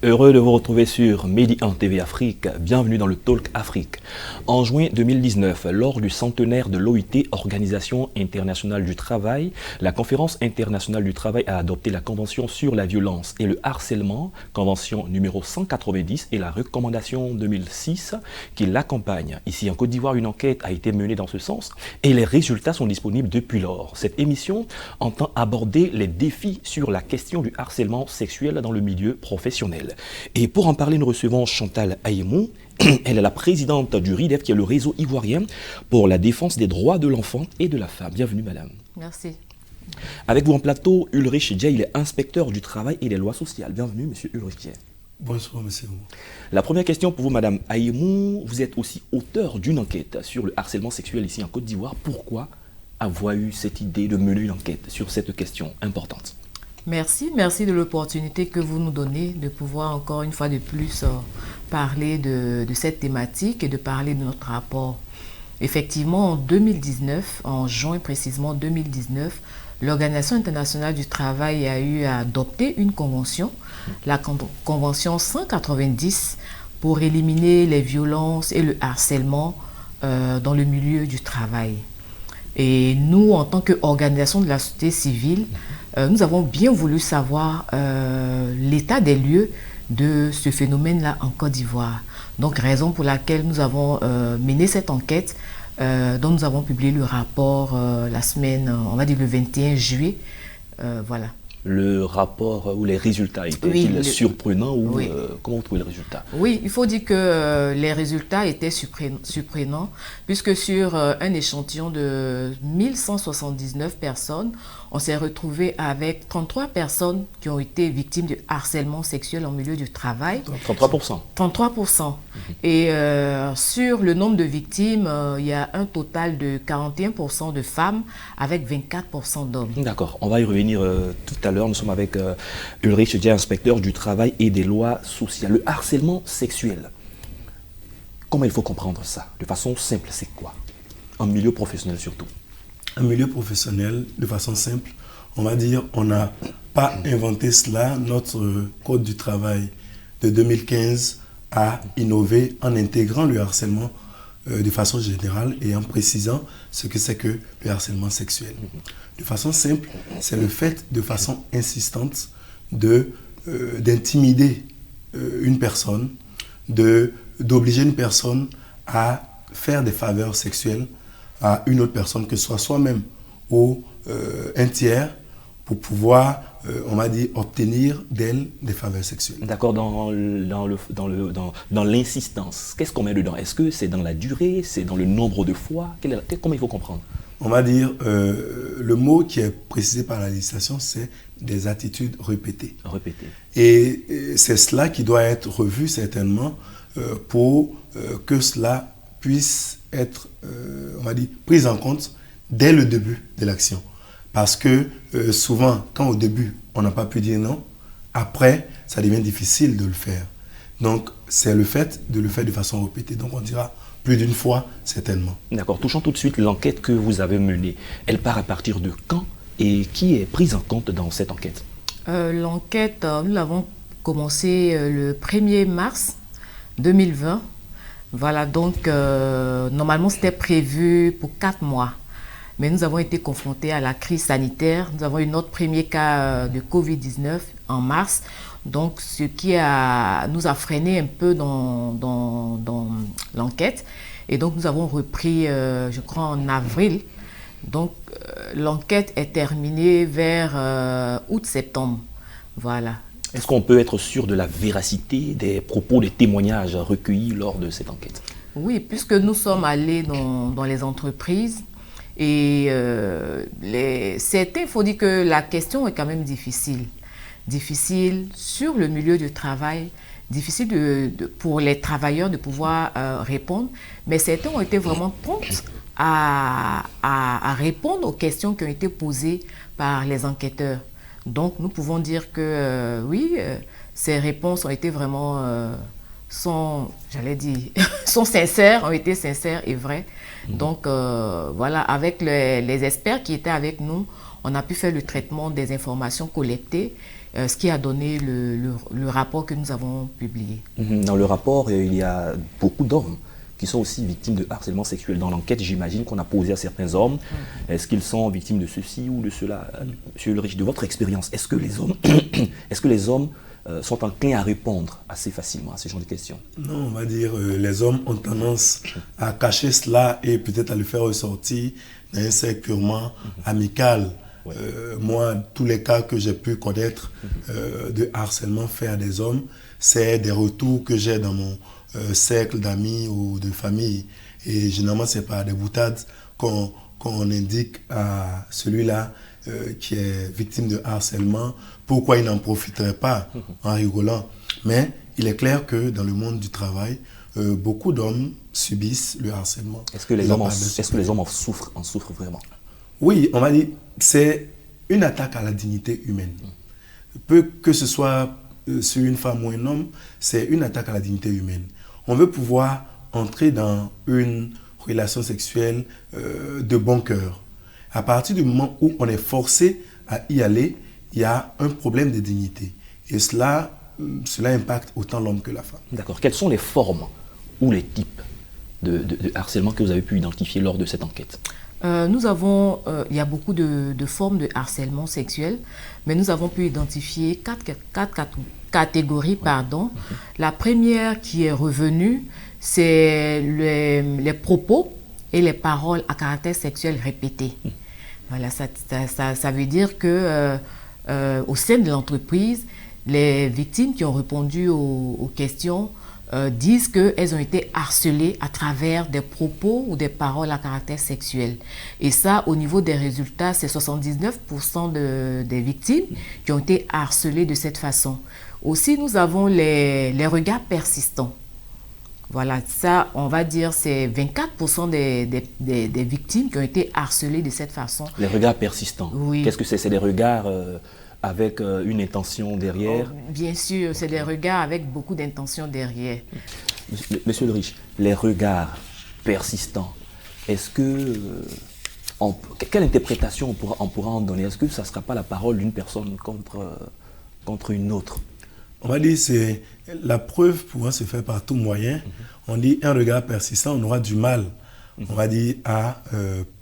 Heureux de vous retrouver sur Medi 1 TV Afrique. Bienvenue dans le Talk Afrique. En juin 2019, lors du centenaire de l'OIT, Organisation internationale du travail, la Conférence internationale du travail a adopté la Convention sur la violence et le harcèlement, Convention numéro 190 et la recommandation 2006 qui l'accompagne. Ici en Côte d'Ivoire, une enquête a été menée dans ce sens et les résultats sont disponibles depuis lors. Cette émission entend aborder les défis sur la question du harcèlement sexuel dans le milieu professionnel. Et pour en parler, nous recevons Chantal Ayemou. Elle est la présidente du RIDEF, qui est le réseau ivoirien pour la défense des droits de l'enfant et de la femme. Bienvenue, madame. Merci. Avec vous en plateau, Ulrich Dia, il est inspecteur du travail et des lois sociales. Bienvenue, monsieur Ulrich Dia. Bonsoir, monsieur. La première question pour vous, madame Ayemou. Vous êtes aussi auteur d'une enquête sur le harcèlement sexuel ici en Côte d'Ivoire. Pourquoi avoir eu cette idée de mener une enquête sur cette question importante? Merci de l'opportunité que vous nous donnez de pouvoir encore une fois de plus parler de cette thématique et de parler de notre rapport. Effectivement, en 2019, en juin précisément 2019, l'Organisation internationale du travail a eu à adopter une convention, la convention 190, pour éliminer les violences et le harcèlement dans le milieu du travail. Et nous, en tant qu'organisation de la société civile, nous avons bien voulu savoir l'état des lieux de ce phénomène-là en Côte d'Ivoire. Donc, raison pour laquelle nous avons mené cette enquête, dont nous avons publié le rapport la semaine, on va dire le 21 juillet. Voilà. Le rapport ou les résultats étaient-ils surprenants ou comment vous trouvez les résultats? Oui, il faut dire que les résultats étaient surprenants puisque sur un échantillon de 1179 personnes, on s'est retrouvé avec 33 personnes qui ont été victimes de harcèlement sexuel en milieu du travail. 33%. 33%. Et sur le nombre de victimes, il y a un total de 41% de femmes avec 24% d'hommes. D'accord, on va y revenir tout à l'heure. Nous sommes avec Ulrich Dia, inspecteur du travail et des lois sociales. Le harcèlement sexuel, comment il faut comprendre ça? De façon simple, c'est quoi? En milieu professionnel surtout. En milieu professionnel, de façon simple, on va dire, on n'a pas inventé cela. Notre code du travail de 2015 a innové en intégrant le harcèlement de façon générale et en précisant ce que c'est que le harcèlement sexuel. De façon simple, c'est le fait de façon insistante d'intimider une personne, d'obliger une personne à faire des faveurs sexuelles à une autre personne, que ce soit soi-même ou un tiers, pour pouvoir, on va dire, obtenir d'elle des faveurs sexuelles. D'accord, dans l'insistance, qu'est-ce qu'on met dedans? Est-ce que c'est dans la durée, c'est dans le nombre de fois? Comment il faut comprendre? On va dire, le mot qui est précisé par la législation, c'est des attitudes répétées. Répétées. Et c'est cela qui doit être revu certainement pour que cela puisse être, on va dire, pris en compte dès le début de l'action. Parce que souvent, quand au début, on n'a pas pu dire non, après, ça devient difficile de le faire. Donc, c'est le fait de le faire de façon répétée. Donc, on dira plus d'une fois, certainement. D'accord. Touchons tout de suite l'enquête que vous avez menée. Elle part à partir de quand et qui est prise en compte dans cette enquête? L'enquête, nous l'avons commencé le 1er mars 2020. Voilà, donc normalement, c'était prévu pour 4 mois. Mais nous avons été confrontés à la crise sanitaire. Nous avons eu notre premier cas de Covid-19 en mars. Donc, ce qui nous a freiné un peu dans l'enquête. Et donc, nous avons repris, je crois, en avril. Donc, l'enquête est terminée vers août-septembre. Voilà. Est-ce qu'on peut être sûr de la véracité des propos, des témoignages recueillis lors de cette enquête? Oui, puisque nous sommes allés dans les entreprises. Et certains, il faut dire que la question est quand même difficile. Difficile sur le milieu du travail, difficile pour les travailleurs de pouvoir répondre. Mais certains ont été vraiment prompts à répondre aux questions qui ont été posées par les enquêteurs. Donc, nous pouvons dire que oui, ces réponses ont été vraiment, sont sincères, ont été sincères et vraies. Donc, voilà, avec les experts qui étaient avec nous, on a pu faire le traitement des informations collectées ce qui a donné le rapport que nous avons publié. Dans le rapport, il y a beaucoup d'hommes qui sont aussi victimes de harcèlement sexuel. Dans l'enquête, j'imagine qu'on a posé à certains hommes, est-ce qu'ils sont victimes de ceci ou de cela? Monsieur Ulrich, de votre expérience, est-ce que les hommes sont enclins à répondre assez facilement à ce genre de questions? Non, on va dire les hommes ont tendance à cacher cela et peut-être à le faire ressortir dans un cercle purement amical. Ouais. Moi, tous les cas que j'ai pu connaître de harcèlement fait à des hommes, c'est des retours que j'ai dans mon cercle d'amis ou de famille. Et généralement, c'est par des boutades qu'on indique à celui-là qui est victime de harcèlement pourquoi il n'en profiterait pas en rigolant. Mais il est clair que dans le monde du travail, beaucoup d'hommes subissent le harcèlement. Est-ce que les hommes en souffrent vraiment? Oui, on va dire c'est une attaque à la dignité humaine. Peu que ce soit sur une femme ou un homme, c'est une attaque à la dignité humaine. On veut pouvoir entrer dans une relation sexuelle de bon cœur. À partir du moment où on est forcé à y aller, il y a un problème de dignité. Et cela impacte autant l'homme que la femme. D'accord. Quelles sont les formes ou les types de harcèlement que vous avez pu identifier lors de cette enquête? Il y a beaucoup de formes de harcèlement sexuel, mais nous avons pu identifier quatre catégories. La première qui est revenue, c'est les propos et les paroles à caractère sexuel répétés. Voilà, ça veut dire que au sein de l'entreprise, les victimes qui ont répondu aux questions disent qu'elles ont été harcelées à travers des propos ou des paroles à caractère sexuel. Et ça, au niveau des résultats, c'est 79% des victimes qui ont été harcelées de cette façon. Aussi, nous avons les regards persistants. Voilà, ça, on va dire, c'est 24% des victimes qui ont été harcelées de cette façon. Les regards persistants. Oui. Qu'est-ce que c'est? C'est des regards avec une intention derrière? Bien sûr, c'est des regards avec beaucoup d'intention derrière. Monsieur Ulrich, les regards persistants, est-ce que... quelle interprétation on pourra en donner? Est-ce que ça ne sera pas la parole d'une personne contre une autre? On va dire c'est la preuve pouvant se faire par tout moyen. On dit un regard persistant, on aura du mal, on va dire, à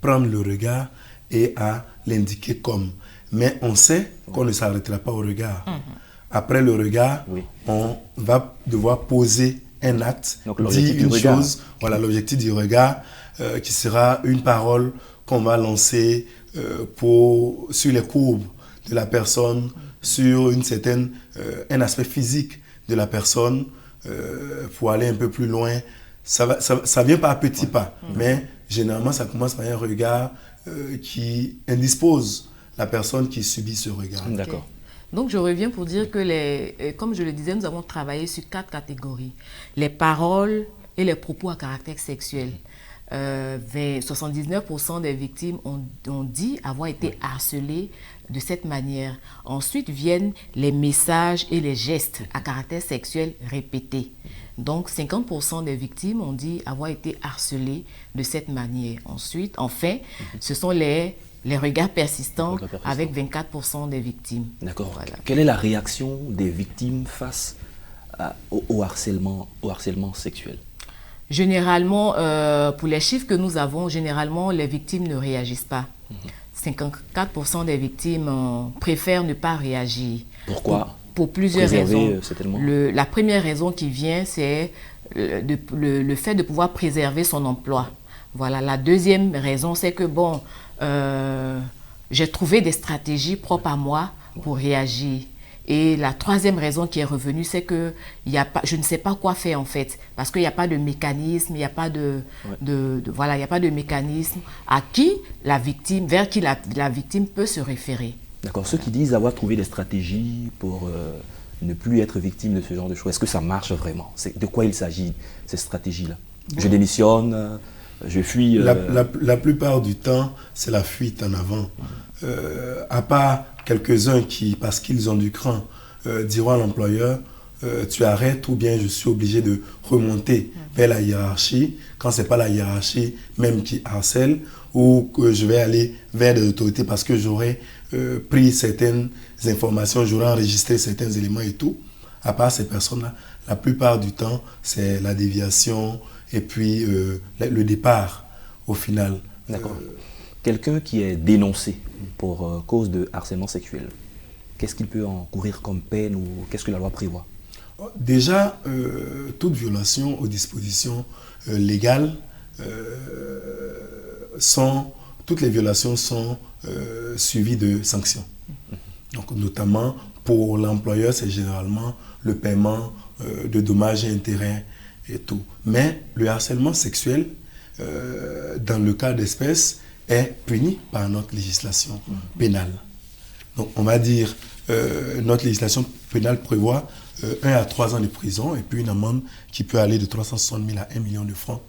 prendre le regard et à l'indiquer comme. Mais on sait qu'on ne s'arrêtera pas au regard. Après le regard, on va devoir poser un acte, dire une chose. Voilà, l'objectif du regard qui sera une parole qu'on va lancer sur les courbes de la personne, sur un aspect physique de la personne pour aller un peu plus loin. Ça vient par petits pas, mais généralement ça commence par un regard qui indispose la personne qui subit ce regard. D'accord. Donc je reviens pour dire que, comme je le disais, nous avons travaillé sur 4 catégories. Les paroles et les propos à caractère sexuel. 79% des victimes ont dit avoir été harcelées de cette manière. Ensuite viennent les messages et les gestes à caractère sexuel répétés. Donc 50% des victimes ont dit avoir été harcelées de cette manière. Ensuite, enfin, ce sont les regards persistants avec 24% des victimes. D'accord. Voilà. Quelle est la réaction des victimes face au harcèlement sexuel? Généralement, pour les chiffres que nous avons, généralement, les victimes ne réagissent pas. 54% des victimes préfèrent ne pas réagir. Pourquoi? Pour plusieurs raisons. La première raison qui vient, c'est le fait de pouvoir préserver son emploi. Voilà. La deuxième raison, c'est que, j'ai trouvé des stratégies propres à moi pour réagir. Et la troisième raison qui est revenue, c'est que je ne sais pas quoi faire en fait, parce qu'il n'y a pas de mécanisme, il n'y a pas il y a pas de mécanisme vers qui la victime peut se référer. D'accord. Ceux qui disent avoir trouvé des stratégies pour ne plus être victime de ce genre de choses, est-ce que ça marche vraiment? De quoi il s'agit, ces stratégies-là? Je démissionne, je fuis. La plupart du temps, c'est la fuite en avant. À part quelques-uns qui, parce qu'ils ont du cran, diront à l'employeur, tu arrêtes ou bien je suis obligé de remonter vers la hiérarchie, quand ce n'est pas la hiérarchie même qui harcèle, ou que je vais aller vers des autorités parce que j'aurai pris certaines informations, j'aurais enregistré certains éléments et tout. À part ces personnes-là, la plupart du temps, c'est la déviation et puis le départ au final. D'accord. Quelqu'un qui est dénoncé pour cause de harcèlement sexuel, qu'est-ce qu'il peut encourir comme peine ou qu'est-ce que la loi prévoit? Déjà, toute violation aux dispositions légales, toutes les violations sont suivies de sanctions. Donc, notamment pour l'employeur, c'est généralement le paiement de dommages et intérêts et tout. Mais le harcèlement sexuel, dans le cas d'espèce, est puni par notre législation pénale. Donc, on va dire, notre législation pénale prévoit 1 à 3 ans de prison et puis une amende qui peut aller de 360 000 à 1 million de francs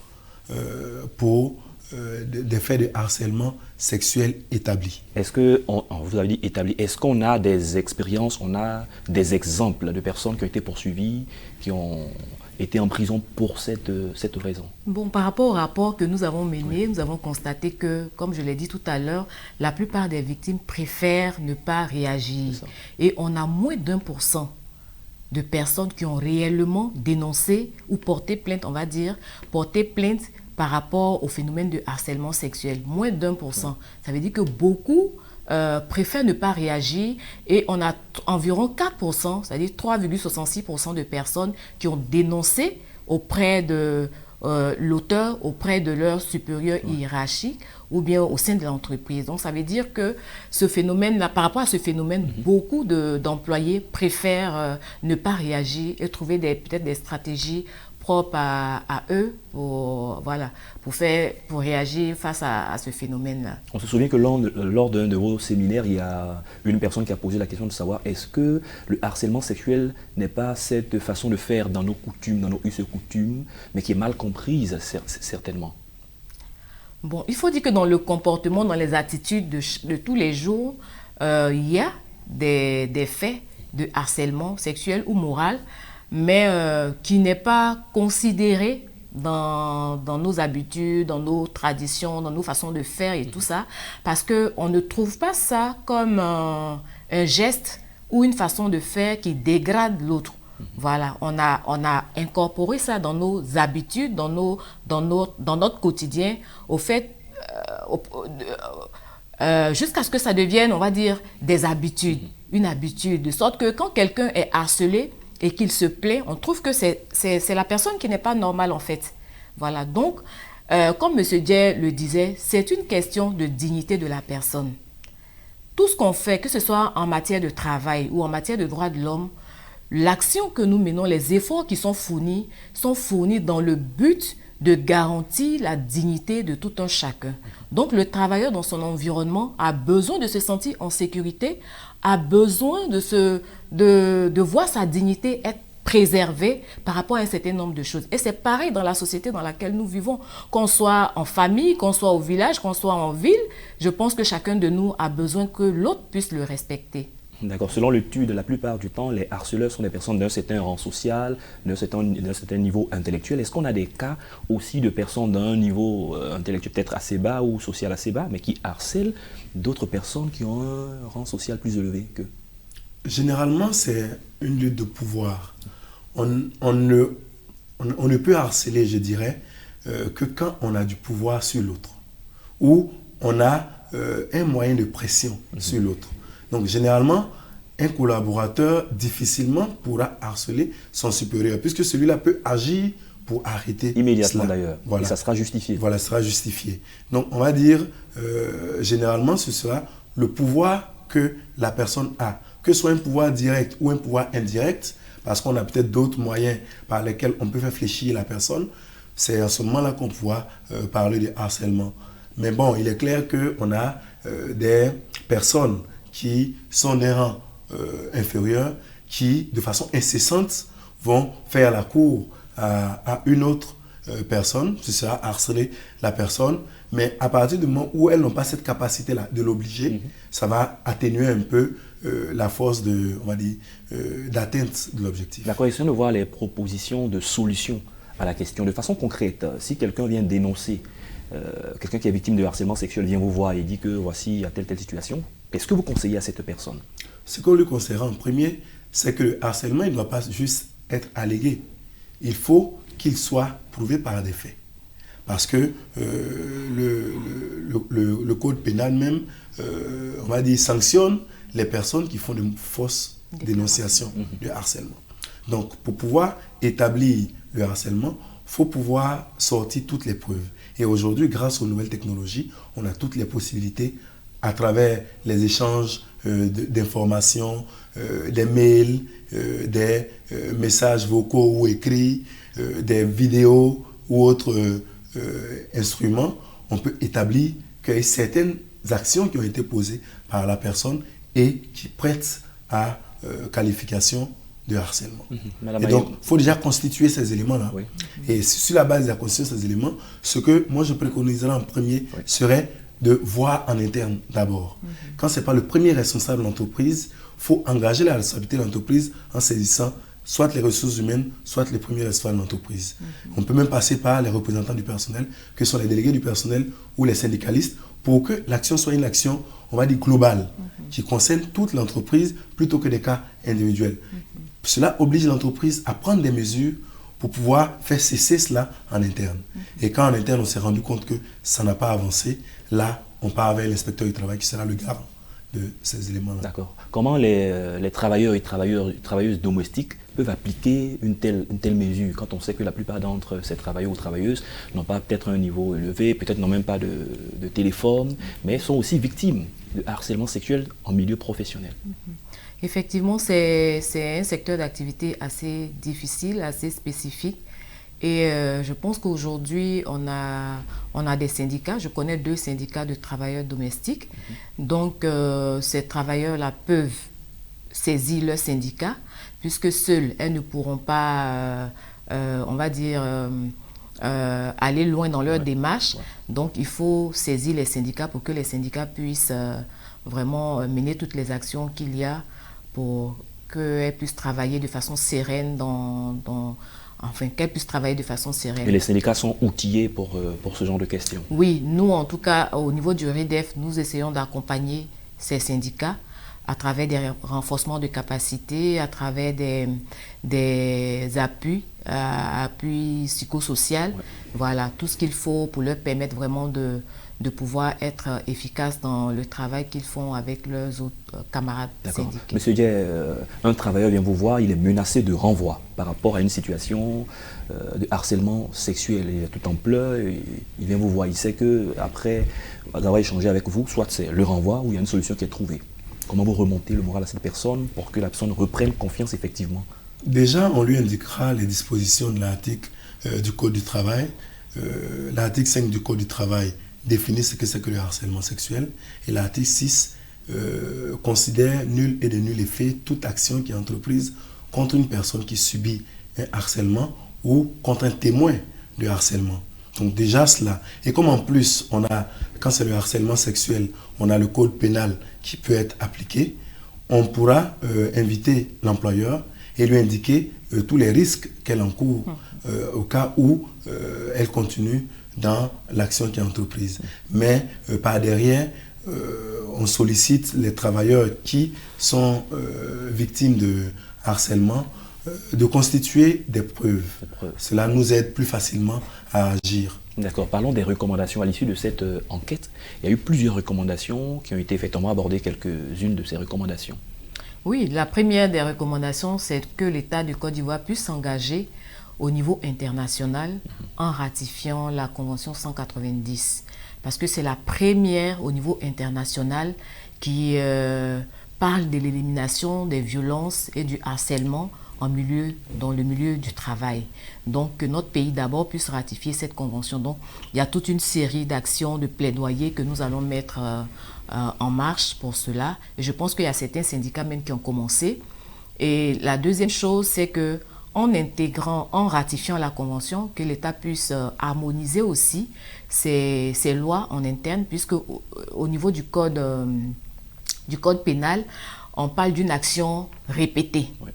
pour des faits de harcèlement sexuel établis. Est-ce que, vous avez dit établi, est-ce qu'on a des expériences, on a des exemples de personnes qui ont été poursuivies, qui ont été en prison pour cette raison? Bon, par rapport au rapport que nous avons mené, nous avons constaté que, comme je l'ai dit tout à l'heure, la plupart des victimes préfèrent ne pas réagir. Et on a moins d'1% de personnes qui ont réellement dénoncé ou porté plainte, on va dire, porté plainte par rapport au phénomène de harcèlement sexuel. Moins d'1%. Ça veut dire que beaucoup préfèrent ne pas réagir et on a environ 4%, c'est-à-dire 3,66% de personnes qui ont dénoncé auprès de l'auteur, auprès de leur supérieur hiérarchique ou bien au sein de l'entreprise. Donc ça veut dire que ce phénomène-là, par rapport à ce phénomène, beaucoup d'employés préfèrent ne pas réagir et trouver peut-être des stratégies propres à eux pour réagir face à ce phénomène-là. On se souvient que lors d'un de vos séminaires, il y a une personne qui a posé la question de savoir est-ce que le harcèlement sexuel n'est pas cette façon de faire dans nos coutumes, dans nos us et coutumes, mais qui est mal comprise certainement. Bon, il faut dire que dans le comportement, dans les attitudes de tous les jours, il y a des faits de harcèlement sexuel ou moral, mais qui n'est pas considéré dans nos habitudes, dans nos traditions, dans nos façons de faire et tout ça, parce qu'on ne trouve pas ça comme un geste ou une façon de faire qui dégrade l'autre. Voilà, on a incorporé ça dans nos habitudes, dans notre quotidien, au fait, jusqu'à ce que ça devienne, on va dire, des habitudes, une habitude, de sorte que quand quelqu'un est harcelé et qu'il se plaint, on trouve que c'est la personne qui n'est pas normale en fait. Voilà, donc, comme M. Dier le disait, c'est une question de dignité de la personne. Tout ce qu'on fait, que ce soit en matière de travail ou en matière de droits de l'homme, l'action que nous menons, les efforts qui sont fournis dans le but de garantir la dignité de tout un chacun. Donc le travailleur dans son environnement a besoin de se sentir en sécurité, a besoin de voir sa dignité être préservée par rapport à un certain nombre de choses. Et c'est pareil dans la société dans laquelle nous vivons. Qu'on soit en famille, qu'on soit au village, qu'on soit en ville, je pense que chacun de nous a besoin que l'autre puisse le respecter. D'accord. Selon l'étude, la plupart du temps, les harceleurs sont des personnes d'un certain rang social, d'un certain niveau intellectuel. Est-ce qu'on a des cas aussi de personnes d'un niveau intellectuel peut-être assez bas ou social assez bas, mais qui harcèlent d'autres personnes qui ont un rang social plus élevé qu'eux? Généralement, c'est une lutte de pouvoir. On ne peut harceler, je dirais, que quand on a du pouvoir sur l'autre ou on a un moyen de pression sur l'autre. Donc, généralement, un collaborateur difficilement pourra harceler son supérieur, puisque celui-là peut agir pour arrêter immédiatement d'ailleurs. Voilà. Et ça sera justifié. Voilà, ça sera justifié. Donc, on va dire, généralement, ce sera le pouvoir que la personne a, que ce soit un pouvoir direct ou un pouvoir indirect, parce qu'on a peut-être d'autres moyens par lesquels on peut faire fléchir la personne. C'est à ce moment-là qu'on pourra parler de harcèlement. Mais bon, il est clair qu'on a des personnes qui sont des rangs inférieurs, qui, de façon incessante, vont faire la cour à une autre personne, ce sera harceler la personne, mais à partir du moment où elles n'ont pas cette capacité-là de l'obliger, ça va atténuer un peu la force d'atteinte de l'objectif. D'accord, essayons de voir les propositions de solutions à la question. De façon concrète, si quelqu'un vient dénoncer, quelqu'un qui est victime de harcèlement sexuel vient vous voir et dit que voici, il y a telle situation, Qu'est-ce que vous conseillez à cette personne? Ce qu'on lui conseillera en premier, c'est que le harcèlement, il ne doit pas juste être allégué. Il faut qu'il soit prouvé par des faits. Parce que le code pénal même, on va dire, sanctionne les personnes qui font de fausses dénonciations de harcèlement. Donc, pour pouvoir établir le harcèlement, il faut pouvoir sortir toutes les preuves. Et aujourd'hui, grâce aux nouvelles technologies, on a toutes les possibilités à travers les échanges d'informations, des mails, des messages vocaux ou écrits, des vidéos ou autres instruments, on peut établir qu'il y a certaines actions qui ont été posées par la personne et qui prêtent à qualification de harcèlement. Et donc, il faut déjà constituer ces éléments-là. Oui. Et sur la base de la constitution de ces éléments, ce que moi je préconiserais en premier serait de voir en interne d'abord. Quand ce n'est pas le premier responsable de l'entreprise, il faut engager la responsabilité de l'entreprise en saisissant soit les ressources humaines, soit les premiers responsables de l'entreprise. On peut même passer par les représentants du personnel, que sont les délégués du personnel ou les syndicalistes, pour que l'action soit une action, on va dire, globale, qui concerne toute l'entreprise plutôt que des cas individuels. Cela oblige l'entreprise à prendre des mesures pour pouvoir faire cesser cela en interne. Et quand en interne, on s'est rendu compte que ça n'a pas avancé, là, on part avec l'inspecteur du travail qui sera le garant de ces éléments-là. D'accord. Comment les travailleurs et travailleuses domestiques peuvent appliquer une telle mesure quand on sait que la plupart d'entre ces travailleurs ou travailleuses n'ont pas peut-être un niveau élevé, peut-être n'ont même pas de téléphone, mais sont aussi victimes de harcèlement sexuel en milieu professionnel? Effectivement, c'est un secteur d'activité assez difficile, assez spécifique. Et je pense qu'aujourd'hui, on a des syndicats. Je connais 2 syndicats de travailleurs domestiques. Donc, ces travailleurs-là peuvent saisir leur syndicat, puisque seuls, elles ne pourront pas, on va dire, aller loin dans leur démarche. Donc, il faut saisir les syndicats pour que les syndicats puissent vraiment mener toutes les actions qu'il y a pour qu'elles puissent travailler de façon sereine enfin, qu'elles puissent travailler de façon sereine. Et les syndicats sont outillés pour ce genre de questions? Oui, nous, en tout cas, au niveau du REDEF, nous essayons d'accompagner ces syndicats à travers des renforcements de capacités, à travers des appuis psychosociaux. Voilà, tout ce qu'il faut pour leur permettre vraiment de pouvoir être efficaces dans le travail qu'ils font avec leurs autres camarades syndiqués. Monsieur Dier, un travailleur vient vous voir, il est menacé de renvoi par rapport à une situation de harcèlement sexuel. Il est tout en pleurs, il vient vous voir, il sait qu'après avoir échangé avec vous, soit c'est le renvoi ou il y a une solution qui est trouvée. Comment vous remontez le moral à cette personne pour que la personne reprenne confiance effectivement? Déjà, on lui indiquera les dispositions de l'article du Code du travail. L'article 5 du Code du travail définit ce que c'est que le harcèlement sexuel. Et l'article 6 considère nul et de nul effet toute action qui est entreprise contre une personne qui subit un harcèlement ou contre un témoin de harcèlement. Donc déjà cela. Et comme en plus, quand c'est le harcèlement sexuel, on a le code pénal qui peut être appliqué, on pourra inviter l'employeur et lui indiquer tous les risques qu'elle encourt au cas où elle continue dans l'action qui est entreprise. Mais par derrière, on sollicite les travailleurs qui sont victimes de harcèlement de constituer des preuves. Cela nous aide plus facilement à agir. D'accord. Parlons des recommandations. À l'issue de cette enquête, il y a eu plusieurs recommandations qui ont été faites. On va aborder quelques-unes de ces recommandations. Oui, la première des recommandations, c'est que l'État du Côte d'Ivoire puisse s'engager au niveau international en ratifiant la Convention 190. Parce que c'est la première au niveau international qui parle de l'élimination des violences et du harcèlement dans le milieu du travail. Donc, que notre pays d'abord puisse ratifier cette convention. Donc, il y a toute une série d'actions, de plaidoyers que nous allons mettre en marche pour cela. Et je pense qu'il y a certains syndicats même qui ont commencé. Et la deuxième chose, c'est que en ratifiant la convention, que l'État puisse harmoniser aussi ses lois en interne, puisque au niveau du code pénal, on parle d'une action répétée. Oui.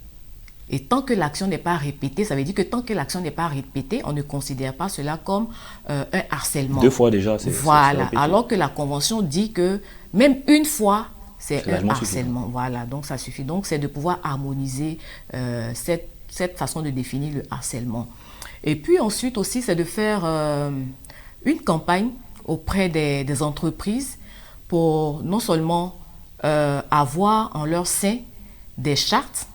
Et tant que l'action n'est pas répétée, ça veut dire que tant que l'action n'est pas répétée, on ne considère pas cela comme un harcèlement. 2 fois déjà, c'est voilà. Alors que la Convention dit que même une fois, c'est un harcèlement. Voilà, donc ça suffit. Donc c'est de pouvoir harmoniser cette façon de définir le harcèlement. Et puis ensuite aussi, c'est de faire une campagne auprès des entreprises pour non seulement avoir en leur sein des chartes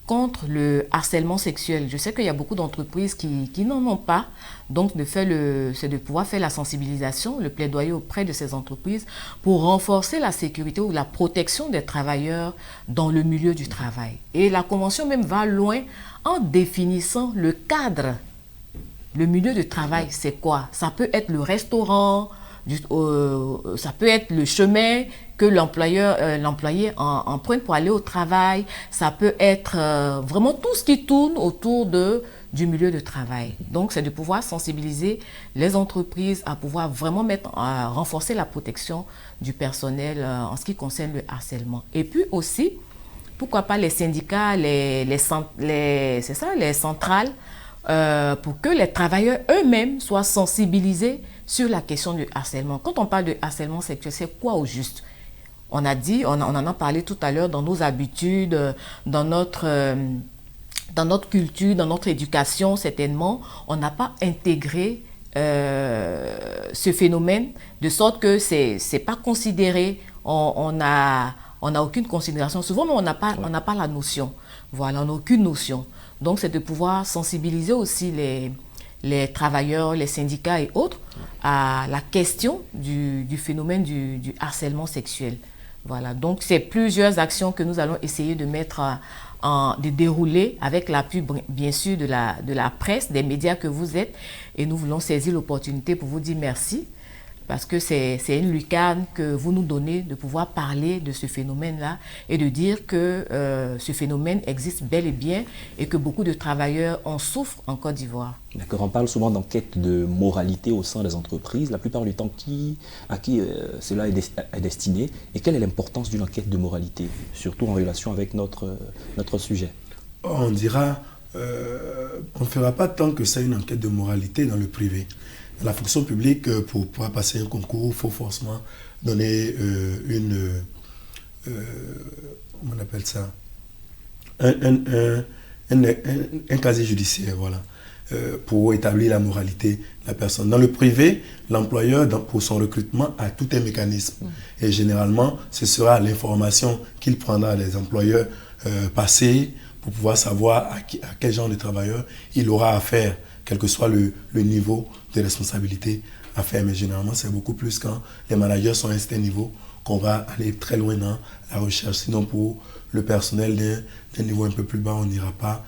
contre le harcèlement sexuel. Je sais qu'il y a beaucoup d'entreprises qui n'en ont pas. Donc, c'est de pouvoir faire la sensibilisation, le plaidoyer auprès de ces entreprises pour renforcer la sécurité ou la protection des travailleurs dans le milieu du travail. Et la Convention même va loin en définissant le cadre. Le milieu de travail, c'est quoi? Ça peut être le restaurant, ça peut être le chemin que l'employé emprunte pour aller au travail. Ça peut être vraiment tout ce qui tourne autour du milieu de travail. Donc, c'est de pouvoir sensibiliser les entreprises à pouvoir vraiment renforcer la protection du personnel en ce qui concerne le harcèlement. Et puis aussi, pourquoi pas les syndicats, les centrales, pour que les travailleurs eux-mêmes soient sensibilisés sur la question du harcèlement. Quand on parle de harcèlement sexuel, c'est quoi au juste? On en a parlé tout à l'heure dans nos habitudes, dans notre culture, dans notre éducation, certainement, on n'a pas intégré ce phénomène de sorte que c'est pas considéré, on n'a aucune considération. Souvent, on n'a pas la notion. Voilà, on n'a aucune notion. Donc, c'est de pouvoir sensibiliser aussi les travailleurs, les syndicats et autres à la question du phénomène du harcèlement sexuel. Voilà, donc c'est plusieurs actions que nous allons essayer de de dérouler avec l'appui bien sûr de la presse, des médias que vous êtes, et nous voulons saisir l'opportunité pour vous dire merci parce que c'est une lucarne que vous nous donnez de pouvoir parler de ce phénomène-là et de dire que ce phénomène existe bel et bien et que beaucoup de travailleurs en souffrent en Côte d'Ivoire. D'accord, on parle souvent d'enquête de moralité au sein des entreprises. La plupart du temps, à qui cela est destiné et quelle est l'importance d'une enquête de moralité, surtout en relation avec notre sujet? On dira, on ne fera pas tant que ça une enquête de moralité dans le privé. La fonction publique, pour pouvoir passer un concours, il faut forcément donner on appelle ça, un casier judiciaire, voilà, pour établir la moralité de la personne. Dans le privé, l'employeur, pour son recrutement, a tout un mécanisme. Et généralement, ce sera l'information qu'il prendra des employeurs passés pour pouvoir savoir à quel genre de travailleur il aura affaire, quel que soit le niveau de responsabilité à faire. Mais généralement, c'est beaucoup plus quand les managers sont à un certain niveau qu'on va aller très loin dans la recherche. Sinon, pour le personnel d'un niveau un peu plus bas, on n'ira pas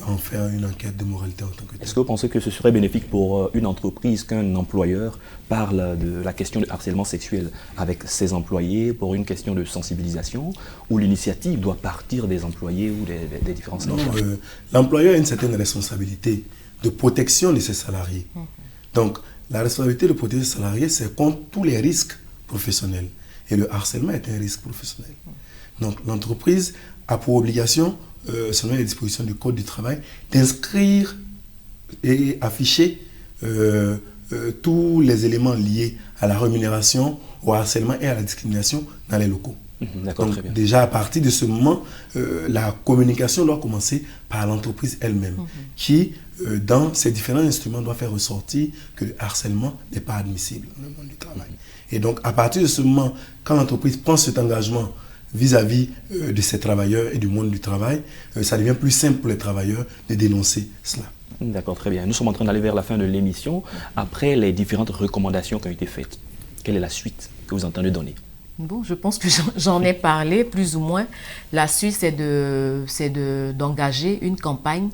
en faire une enquête de moralité en tant que tel. Est-ce que vous pensez que ce serait bénéfique pour une entreprise qu'un employeur parle de la question du harcèlement sexuel avec ses employés pour une question de sensibilisation, ou l'initiative doit partir des employés ou des différents syndicats? Non, l'employeur a une certaine responsabilité de protection de ses salariés. Donc, la responsabilité de protéger ses salariés, c'est contre tous les risques professionnels. Et le harcèlement est un risque professionnel. Donc, l'entreprise a pour obligation, selon les dispositions du Code du travail, d'inscrire et afficher tous les éléments liés à la rémunération, au harcèlement et à la discrimination dans les locaux. D'accord, très bien. Déjà, à partir de ce moment, la communication doit commencer par l'entreprise elle-même, qui, dans ses différents instruments, doit faire ressortir que le harcèlement n'est pas admissible dans le monde du travail. Et donc, à partir de ce moment, quand l'entreprise prend cet engagement vis-à-vis de ses travailleurs et du monde du travail, ça devient plus simple pour les travailleurs de dénoncer cela. D'accord, très bien. Nous sommes en train d'aller vers la fin de l'émission. Après les différentes recommandations qui ont été faites, quelle est la suite que vous entendez donner? Bon, je pense que j'en ai parlé plus ou moins. La suite, c'est d'engager une campagne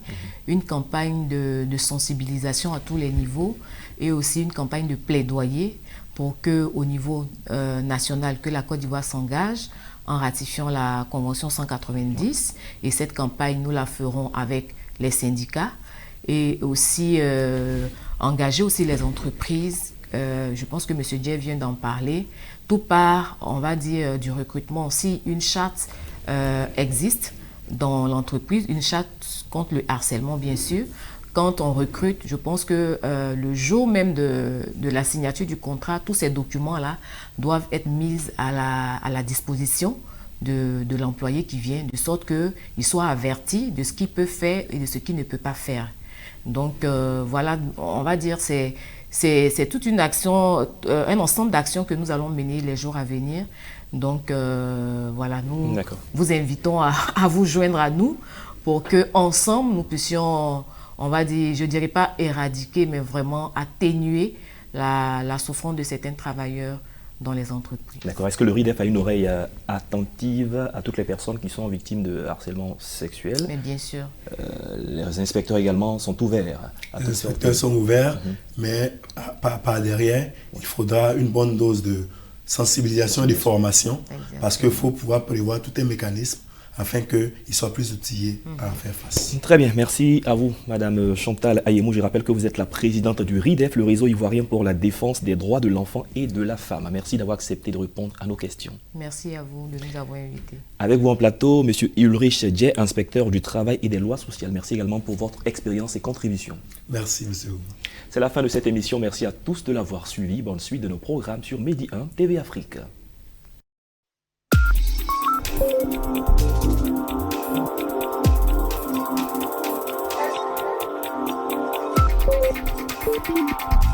de sensibilisation à tous les niveaux et aussi une campagne de plaidoyer pour qu'au niveau national, que la Côte d'Ivoire s'engage en ratifiant la Convention 190. Et cette campagne, nous la ferons avec les syndicats et aussi engager aussi les entreprises. Je pense que M. Dieu vient d'en parler. Tout part, on va dire, du recrutement. Si une charte existe dans l'entreprise, une charte contre le harcèlement, bien sûr, quand on recrute, je pense que le jour même de la signature du contrat, tous ces documents-là doivent être mis à la disposition de l'employé qui vient, de sorte qu'il soit averti de ce qu'il peut faire et de ce qu'il ne peut pas faire. Donc voilà, on va dire c'est toute une action, un ensemble d'actions que nous allons mener les jours à venir. Donc voilà, nous vous invitons à vous joindre à nous pour qu'ensemble nous puissions, on va dire, je ne dirais pas éradiquer, mais vraiment atténuer la souffrance de certains travailleurs dans les entreprises. D'accord. Est-ce que le RIDEF a une oreille attentive à toutes les personnes qui sont victimes de harcèlement sexuel? Mais bien sûr. Les inspecteurs également sont ouverts. Les inspecteurs sont ouverts, mais par derrière, il faudra une bonne dose de sensibilisation et de formation, parce qu'il faut pouvoir prévoir tout un mécanisme afin qu'ils soient plus outillés à en faire face. Très bien, merci à vous, Madame Chantal Ayemou. Je rappelle que vous êtes la présidente du RIDEF, le réseau ivoirien pour la défense des droits de l'enfant et de la femme. Merci d'avoir accepté de répondre à nos questions. Merci à vous de nous avoir invités. Avec vous en plateau, M. Ulrich Djé, inspecteur du travail et des lois sociales. Merci également pour votre expérience et contribution. Merci, M. Ouma. C'est la fin de cette émission. Merci à tous de l'avoir suivi. Bonne suite de nos programmes sur Medi 1 TV Afrique. Thank you.